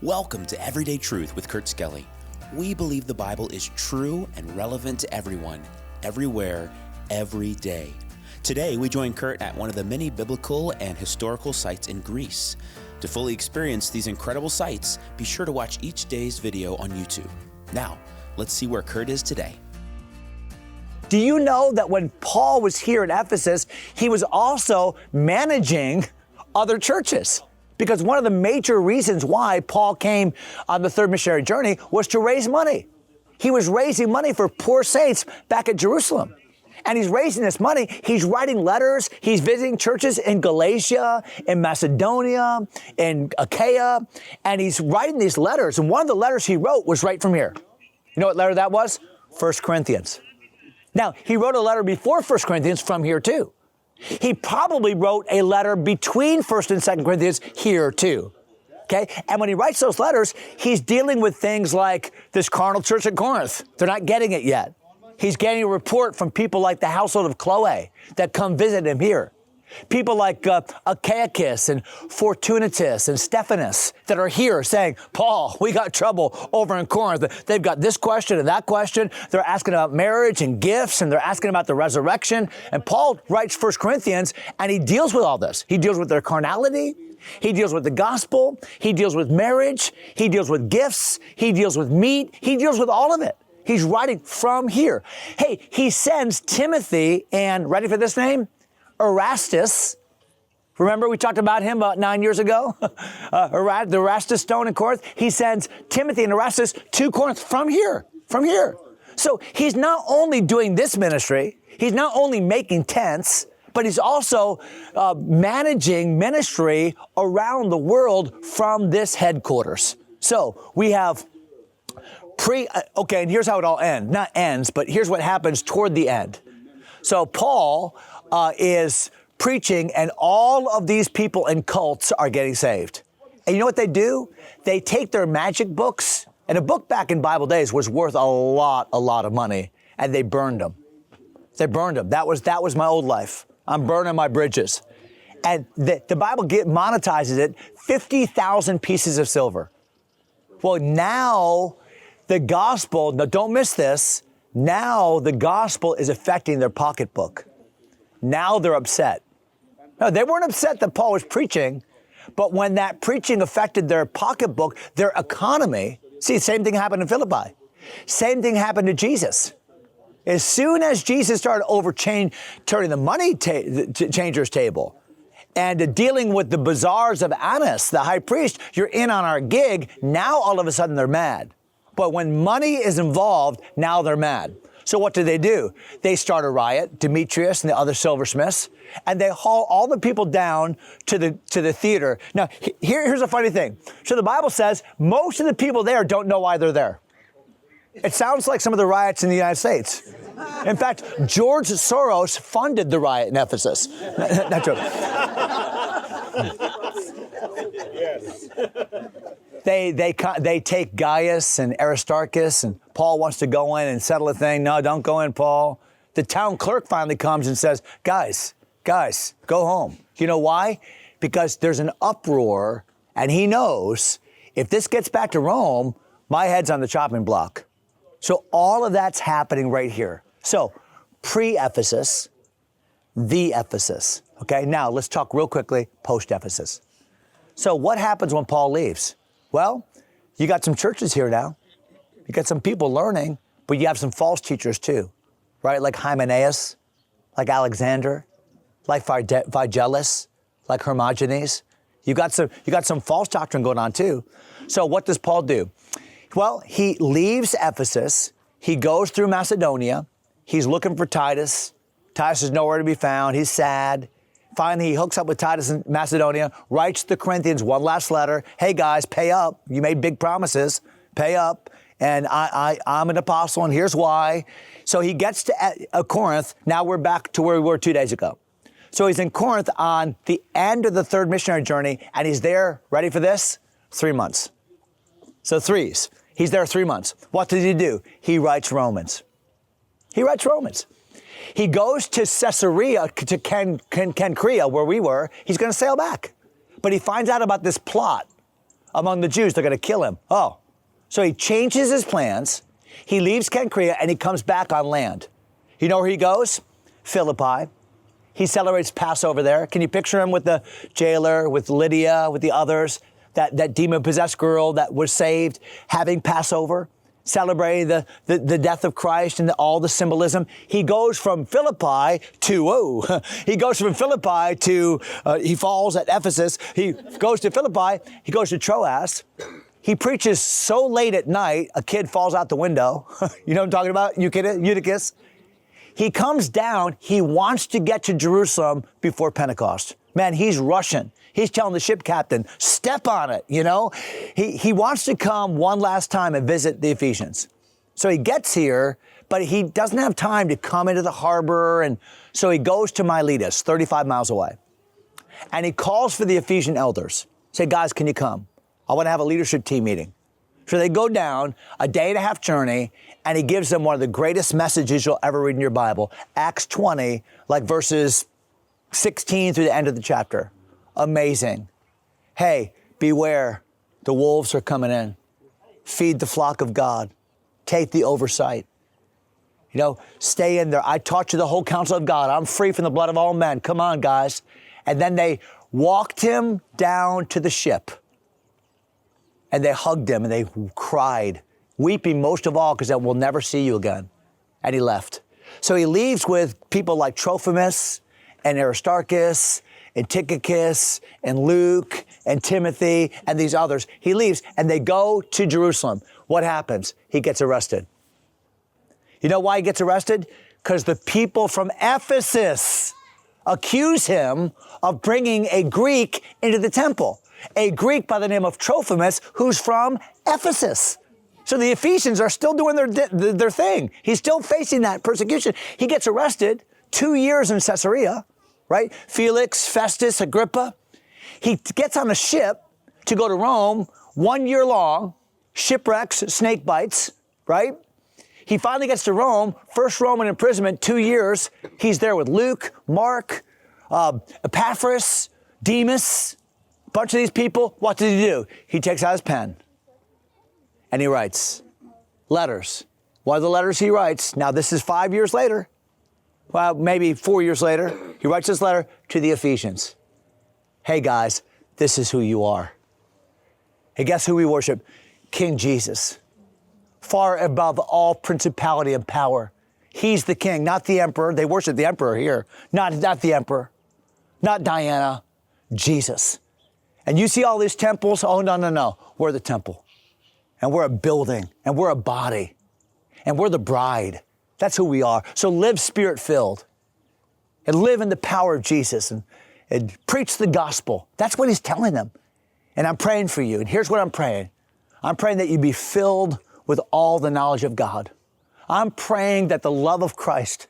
Welcome to Everyday Truth with Kurt Skelly. We believe the Bible is true and relevant to everyone, everywhere, every day. Today, we join Kurt at one of the many biblical and historical sites in Greece. To fully experience these incredible sites, be sure to watch each day's video on YouTube. Now, let's see where Kurt is today. Do you know that when Paul was here in Ephesus, he was also managing other churches? Because one of the major reasons why Paul came on the third missionary journey was to raise money. He was raising money for poor saints back at Jerusalem. And he's raising this money. He's writing letters. He's visiting churches in Galatia, in Macedonia, in Achaia. And he's writing these letters. And one of the letters he wrote was right from here. You know what letter that was? 1 Corinthians. Now, he wrote a letter before 1 Corinthians from here too. He probably wrote a letter between 1 and 2 Corinthians here too. Okay? And when he writes those letters, he's dealing with things like this carnal church at Corinth. They're not getting it yet. He's getting a report from people like the household of Chloe that come visit him here. People like Achaicus and Fortunatus and Stephanus that are here saying, Paul, we got trouble over in Corinth. They've got this question and that question. They're asking about marriage and gifts, and they're asking about the resurrection. And Paul writes 1 Corinthians, and he deals with all this. He deals with their carnality. He deals with the gospel. He deals with marriage. He deals with gifts. He deals with meat. He deals with all of it. He's writing from here. Hey, he sends Timothy and, ready for this name? Erastus. Remember we talked about him about 9 years ago? The Erastus stone in Corinth. He sends Timothy and Erastus to Corinth from here. So he's not only doing this ministry, he's not only making tents, but he's also managing ministry around the world from this headquarters. So we have and here's how it all ends. Not ends, but here's what happens toward the end. So Paul is preaching, and all of these people in cults are getting saved. And you know what they do? They take their magic books, and a book back in Bible days was worth a lot of money, and they burned them. That was my old life. I'm burning my bridges. And the Bible monetizes it, 50,000 pieces of silver. Well, now the gospel, now don't miss this, now the gospel is affecting their pocketbook. Now they're upset. No, they weren't upset that Paul was preaching, but when that preaching affected their pocketbook, their economy, see, same thing happened in Philippi. Same thing happened to Jesus. As soon as Jesus started turning the money changers table and dealing with the bazaars of Annas, the high priest, you're in on our gig, now all of a sudden they're mad. But when money is involved, now they're mad. So what do? They start a riot, Demetrius and the other silversmiths, and they haul all the people down to the theater. Now, here's a funny thing. So the Bible says most of the people there don't know why they're there. It sounds like some of the riots in the United States. In fact, George Soros funded the riot in Ephesus. Not true. Yes. They take Gaius and Aristarchus, and Paul wants to go in and settle a thing. No, don't go in, Paul. The town clerk finally comes and says, guys, go home. You know why? Because there's an uproar, and he knows if this gets back to Rome, my head's on the chopping block. So all of that's happening right here. So pre-Ephesus, the Ephesus. Okay, now let's talk real quickly post-Ephesus. So what happens when Paul leaves? Well, you got some churches here now. You got some people learning, but you have some false teachers too, right? Like Hymenaeus, like Alexander, like Phygellus, like Hermogenes. You got some false doctrine going on too. So what does Paul do? Well, he leaves Ephesus. He goes through Macedonia. He's looking for Titus. Titus is nowhere to be found. He's sad. Finally, he hooks up with Titus in Macedonia, writes the Corinthians one last letter. Hey, guys, pay up. You made big promises. Pay up. And I'm an apostle, and here's why. So he gets to Corinth. Now we're back to where we were 2 days ago. So he's in Corinth on the end of the third missionary journey, and he's there, ready for this? 3 months. So threes. He's there 3 months. What did he do? He writes Romans. He goes to Caesarea, to Cenchrea, where we were. He's going to sail back. But he finds out about this plot among the Jews. They're going to kill him. Oh, so he changes his plans. He leaves Cenchrea and he comes back on land. You know where he goes? Philippi. He celebrates Passover there. Can you picture him with the jailer, with Lydia, with the others, that demon-possessed girl that was saved, having Passover, celebrating the death of Christ and all the symbolism? He goes from Philippi to, he falls at Ephesus. He goes to Philippi. He goes to Troas. He preaches so late at night, a kid falls out the window. You know what I'm talking about? Eutychus. He comes down. He wants to get to Jerusalem before Pentecost. Man, he's rushing. He's telling the ship captain, step on it, you know? He wants to come one last time and visit the Ephesians. So he gets here, but he doesn't have time to come into the harbor. And so he goes to Miletus, 35 miles away. And he calls for the Ephesian elders. Say, guys, can you come? I want to have a leadership team meeting. So they go down a day and a half journey, and he gives them one of the greatest messages you'll ever read in your Bible. Acts 20, like verses 16 through the end of the chapter. Amazing. Hey, beware. The wolves are coming in. Feed the flock of God. Take the oversight. You know, stay in there. I taught you the whole counsel of God. I'm free from the blood of all men. Come on, guys. And then they walked him down to the ship. And they hugged him and they cried, weeping most of all because they will never see you again. And he left. So he leaves with people like Trophimus and Aristarchus and Tychicus and Luke and Timothy and these others. He leaves and they go to Jerusalem. What happens? He gets arrested. You know why he gets arrested? Because the people from Ephesus accuse him of bringing a Greek into the temple. A Greek by the name of Trophimus, who's from Ephesus. So the Ephesians are still doing their thing. He's still facing that persecution. He gets arrested, 2 years in Caesarea, right? Felix, Festus, Agrippa. He gets on a ship to go to Rome, 1 year long, shipwrecks, snake bites, right? He finally gets to Rome, first Roman imprisonment, 2 years. He's there with Luke, Mark, Epaphras, Demas, bunch of these people. What did he do? He takes out his pen and he writes letters. One of the letters he writes, now this is 5 years later, well, maybe 4 years later, he writes this letter to the Ephesians. Hey guys, this is who you are. Hey, guess who we worship? King Jesus. Far above all principality and power. He's the king, not the emperor. They worship the emperor here. Not the emperor. Not Diana. Jesus. And you see all these temples? Oh, no. We're the temple. And we're a building. And we're a body. And we're the bride. That's who we are. So live spirit-filled. And live in the power of Jesus. And preach the gospel. That's what he's telling them. And I'm praying for you. And here's what I'm praying. I'm praying that you be filled with all the knowledge of God. I'm praying that the love of Christ,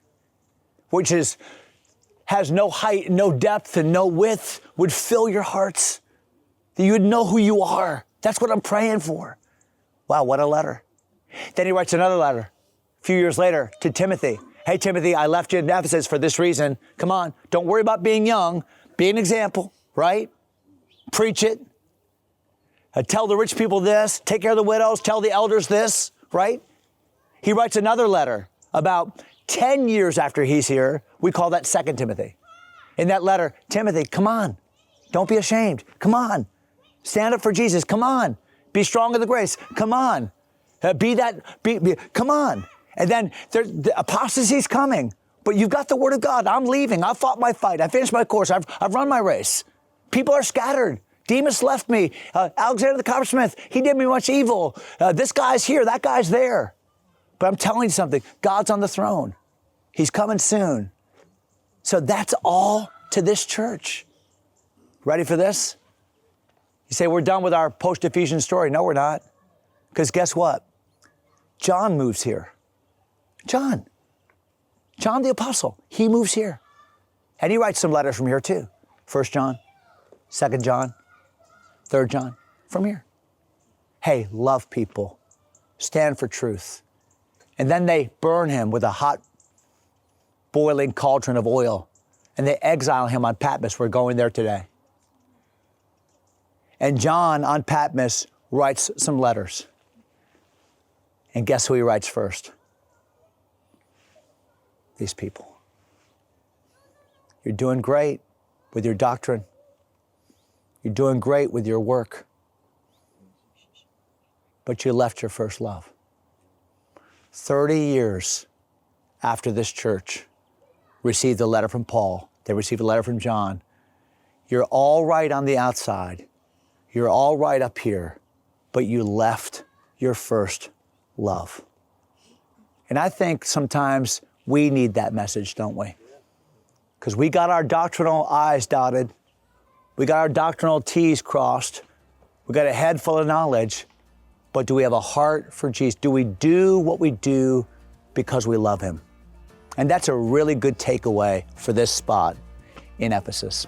which has no height, no depth, and no width, would fill your hearts. That you would know who you are. That's what I'm praying for. Wow, what a letter. Then he writes another letter a few years later to Timothy. Hey, Timothy, I left you in Ephesus for this reason. Come on, don't worry about being young. Be an example, right? Preach it. Tell the rich people this. Take care of the widows. Tell the elders this, right? He writes another letter about 10 years after he's here. We call that 2 Timothy. In that letter, Timothy, come on. Don't be ashamed. Come on. Stand up for Jesus. Come on. Be strong in the grace. Come on. Come on. And then the apostasy's coming. But you've got the word of God. I'm leaving. I fought my fight. I finished my course. I've run my race. People are scattered. Demas left me. Alexander the coppersmith, he did me much evil. This guy's here. That guy's there. But I'm telling you something. God's on the throne. He's coming soon. So that's all to this church. Ready for this? You say, we're done with our post-Ephesian story. No, we're not. Because guess what? John moves here. John the apostle, he moves here. And he writes some letters from here too. 1 John, 2 John, 3 John, from here. Hey, love people. Stand for truth. And then they burn him with a hot, boiling cauldron of oil. And they exile him on Patmos. We're going there today. And John on Patmos writes some letters. And guess who he writes first? These people. You're doing great with your doctrine. You're doing great with your work. But you left your first love. 30 years after this church received a letter from Paul, they received a letter from John. You're all right on the outside. You're all right up here, but you left your first love. And I think sometimes we need that message, don't we? Because we got our doctrinal I's dotted. We got our doctrinal T's crossed. We got a head full of knowledge. But do we have a heart for Jesus? Do we do what we do because we love him? And that's a really good takeaway for this spot in Ephesus.